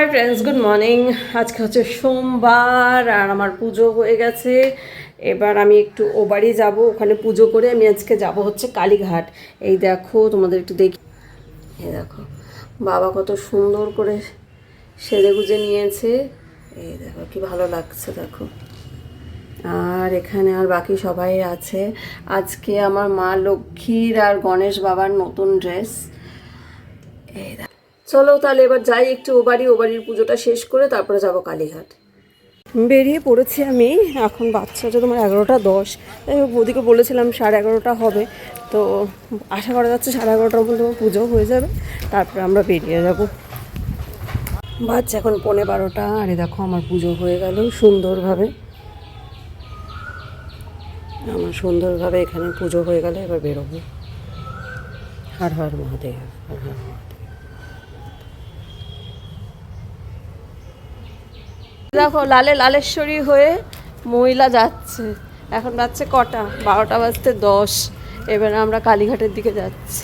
Hi friends, good morning. আজকে হচ্ছে সোমবার আর আমার পুজো হয়ে গেছে। এবার আমি একটু ও বাড়ি যাবো, ওখানে পুজো করে আমি আজকে যাব হচ্ছে কালীঘাট। এই দেখো, তোমাদের একটু দেখি। এই দেখো বাবা কত সুন্দর করে সেজে গুজে নিয়েছে। এই দেখো কি ভালো লাগছে, দেখো। আর এখানে আর বাকি সবাই আছে। আজকে আমার মা লক্ষ্মীর আর গণেশ বাবার নতুন ড্রেস। এই দেখো, চলো তাহলে এবার যাই একটু ও বাড়ির পুজোটা শেষ করে তারপরে যাব কালীঘাট। বেরিয়ে পড়েছি আমি। এখন বাচ্চা হচ্ছে তোমার 11:10। তাই বৌদিকে বলেছিলাম 11:30 হবে, তো আশা করা যাচ্ছে 11:30টার মধ্যে তোমার পুজো হয়ে যাবে, তারপরে আমরা বেরিয়ে যাব। বাচ্চা এখন 11:15। আর দেখো আমার পুজো হয়ে গেল সুন্দরভাবে। এখানে পুজো হয়ে গেলে এবার বেরোবো। হর হর মহাদেব, হর হর মহাদেব। দেখো লালেশ্বরী হয়ে মহিলা যাচ্ছে। এখন বাজছে কটা? 12টা বাজতে 10। এবার আমরা কালীঘাটের দিকে যাচ্ছি।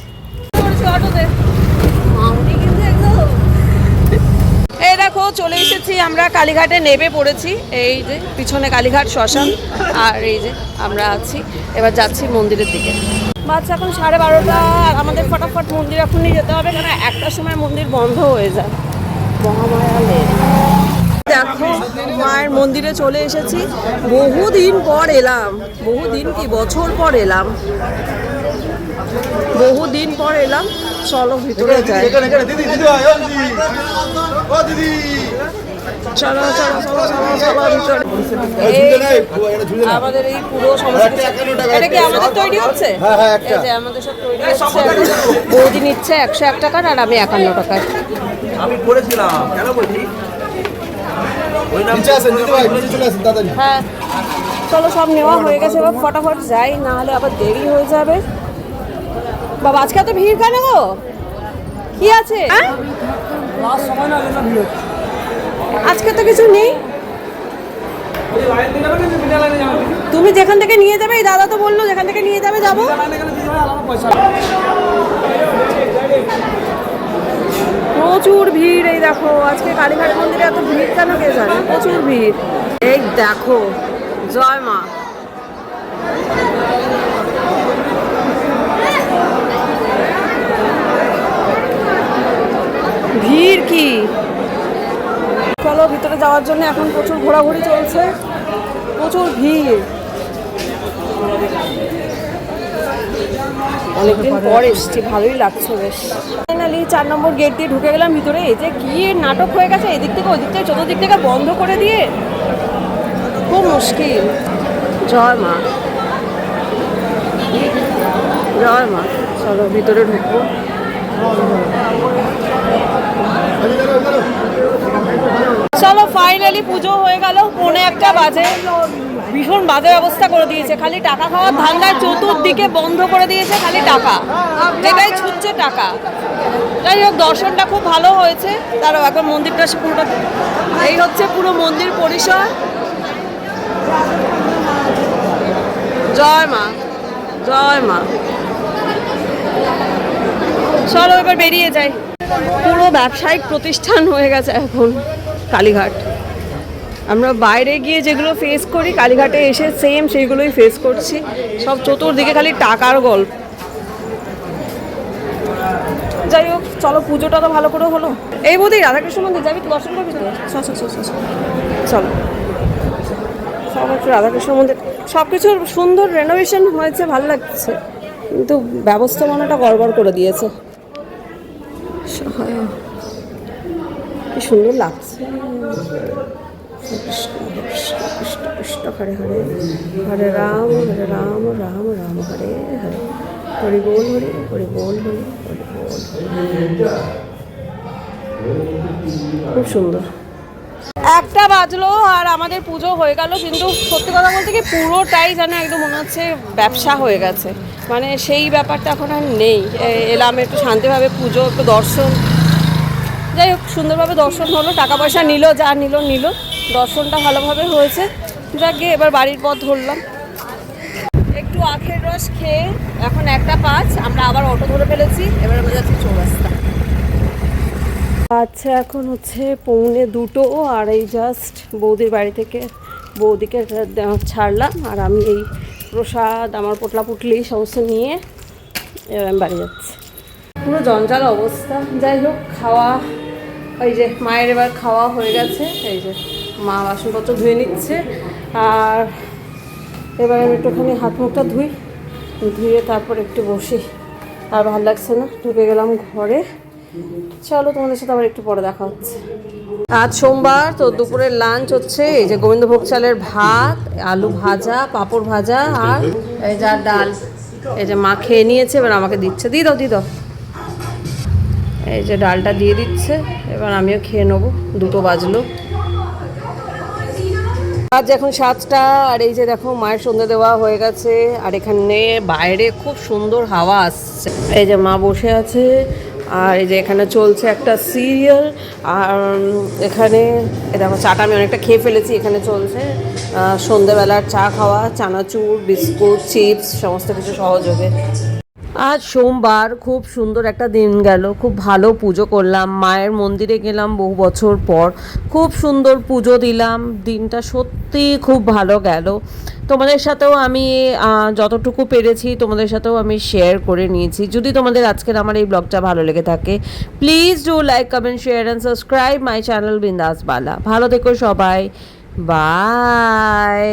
এই দেখো চলে এসেছি আমরা কালীঘাটে, নেমে পড়েছি। এই যে পিছনে কালীঘাট শ্মশান, আর এই যে আমরা আছি। এবার যাচ্ছি মন্দিরের দিকে। বাচ্চা এখন 12:30। আর আমাদের ফটাফট মন্দির এখনই যেতে হবে, কারণ 1টার সময় মন্দির বন্ধ হয়ে যায়। মহামায়া দেখো মায়ের মন্দিরে চলে এসেছি। বহুদিন পর এলাম, বহুদিন কি বছর পর এলাম, বহুদিন পর এলাম। চলো ভিতরে যাই। চলো চলো চলো চলো চলো ভিতরে। আমাদের এই পুরো সমস্ত এটা কি আমাদের তৈরি হচ্ছে? এই যে আমাদের সব তৈরি হচ্ছে। বৌদি নিচ্ছে 101 টাকার আর আমি 51 টাকার। আমি পড়েছিলাম কেন বলছি। হ্যাঁ চলো, সব নেওয়া হয়ে গেছে। এবার ফটাফট যাই, না হলে আবার দেরি হয়ে যাবে। বাবা আজকে এত ভিড় কেন গো? কি আছে আজকে? তো কিছু নেই। তুমি যেখান থেকে নিয়ে যাবে, এই দাদা তো বললো যেখান থেকে নিয়ে যাবে যাবো। প্রচুর ভিড়। এই দেখো আজকে কালীঘাট মন্দিরে এত ভিড় কেন কে জানে, প্রচুর ভিড়। এই দেখো, জয় মা। ভিড় কি, চলো ভিতরে যাওয়ার জন্য এখন প্রচুর ঘোরাঘুরি চলছে, প্রচুর ভিড়। অনেকদিন পর এসছি, ভালোই লাগছে বেশ। ফাইনালি 4 নম্বর গেট দিয়ে ঢুকে গেলাম ভিতরে। এই যে কি নাটক হয়ে গেছে, এদিক থেকে ওদিক থেকে চতুর্দিক থেকে বন্ধ করে দিয়ে, খুব মুশকিল। জয় মা, জয় মা। চলো ভিতরে ঢুকবো। চলো ফাইনালি পুজো হয়ে গেল। 1:45 বাজে। ভীষণ বাজে ব্যবস্থা করে দিয়েছে, খালি টাকা খাওয়ার ধান্দায় চতুর্দিকে বন্ধ করে দিয়েছে, খালি টাকা, যেটাই ছুটছে টাকা। যাই হোক দর্শনটা খুব ভালো হয়েছে। তারও একবার মন্দিরটা পুরোটা, এই হচ্ছে পুরো মন্দির পরিসর। জয় মা, জয় মা। চলো এবার বেরিয়ে যাই। পুরো ব্যবসায়িক প্রতিষ্ঠান হয়ে গেছে এখন কালীঘাট। আমরা বাইরে গিয়ে যেগুলো ফেস করি, কালীঘাটে এসে সেম সেইগুলোই ফেস করছি। সব চতুর্দিকে খালি টাকার গল্প। যাই হোক চলো, পুজোটা তো ভালো করে হলো। এই বোধ হয় রাধাকৃষ্ণ মন্দির যাবি তো, দর্শন করবি তো? চলো সব একটু রাধাকৃষ্ণ মন্দির। সব কিছুর সুন্দর রেনোভেশন হয়েছে, ভালো লাগছে, কিন্তু ব্যবস্থাপনাটা গড়বড় করে দিয়েছে। কি সুন্দর লাগছে। কৃষ্ণ কৃষ্ণ হরে হরে, হরে রাম রাম রাম হরে হরে, হরি বল হরি, হরি বল হরি, হরি বল। খুব সুন্দর। 1টা বাজলো আর আমাদের পুজো হয়ে গেল। কিন্তু সত্যি কথা বলতে কি, পুরোটাই যেন একদম মনে হচ্ছে ব্যবসা হয়ে গেছে। মানে সেই ব্যাপারটা এখন আর নেই। এলাম একটু শান্তিভাবে পুজো, একটু দর্শন। যাই হোক সুন্দরভাবে দর্শন হলো, টাকা পয়সা নিল, যা নিল। দর্শনটা ভালোভাবে হয়েছে। যাক গিয়ে এবার বাড়ির পথ ধরলাম। একটু আখের রস খেয়ে এখন 1:05 আমরা আবার অটো ধরে ফেলেছি। এবার আমরা যাচ্ছি চৌরাস্তা। আচ্ছা, এখন হচ্ছে 1:45 আর এই জাস্ট বৌদির বাড়ি থেকে বৌদিকে ছাড়লাম, আর আমি এই প্রসাদ আমার পোটলা পুটলি সমস্ত নিয়ে এবার আমি বাড়ি যাচ্ছি। পুরো জঞ্জাল অবস্থা। যাই হোক, খাওয়া ওই যে মায়ের এবার খাওয়া হয়ে গেছে, এই যে মা বাসনপত্র ধুয়ে নিচ্ছে, আর এবার আমি একটুখানি হাত মুখটা ধুয়ে তারপর একটু বসি। আর ভালো লাগছে না, ঢুকে গেলাম ঘরে। চলো, তোমাদের সাথে আবার একটু পরে দেখা হচ্ছে। আজ সোমবার, তো দুপুরের লাঞ্চ হচ্ছে এই যে গোবিন্দভোগ চালের ভাত, আলু ভাজা, পাঁপড় ভাজা, আর এই যা ডাল। এই যে মা খেয়ে নিয়েছে, এবার আমাকে দিচ্ছে। দিয়ে দাও। এই যে ডালটা দিয়ে দিচ্ছে, এবার আমিও খেয়ে নেবো। 2টো বাজলো। আজ এখন 7টা, আর এই যে দেখো মায়ের সন্ধ্যে দেওয়া হয়ে গেছে, আর এখানে বাইরে খুব সুন্দর হাওয়া আসছে। এই যে মা বসে আছে, আর এই যে এখানে চলছে একটা সিরিয়াল, আর এখানে দেখো চাটা আমি অনেকটা খেয়ে ফেলেছি। এখানে চলছে সন্ধ্যেবেলার চা খাওয়া, চানাচুর, বিস্কুট, চিপস সমস্ত কিছু সহযোগে। আজ সোমবার, খুব সুন্দর একটা দিন গেল, খুব ভালো পুজো করলাম, মায়ের মন্দিরে গেলাম বহু বছর পর, খুব সুন্দর পুজো দিলাম, দিনটা সত্যি খুব ভালো গেল। তোমাদের সাথেও আমি যতটুকু পেরেছি তোমাদের সাথেও আমি শেয়ার করে নিয়েছি। যদি তোমাদের আজকের আমার এই ব্লগটা ভালো লেগে থাকে, please do like, comment, share and subscribe my channel বিন্দাস বালা। ভালো থেকো সবাই, বাই।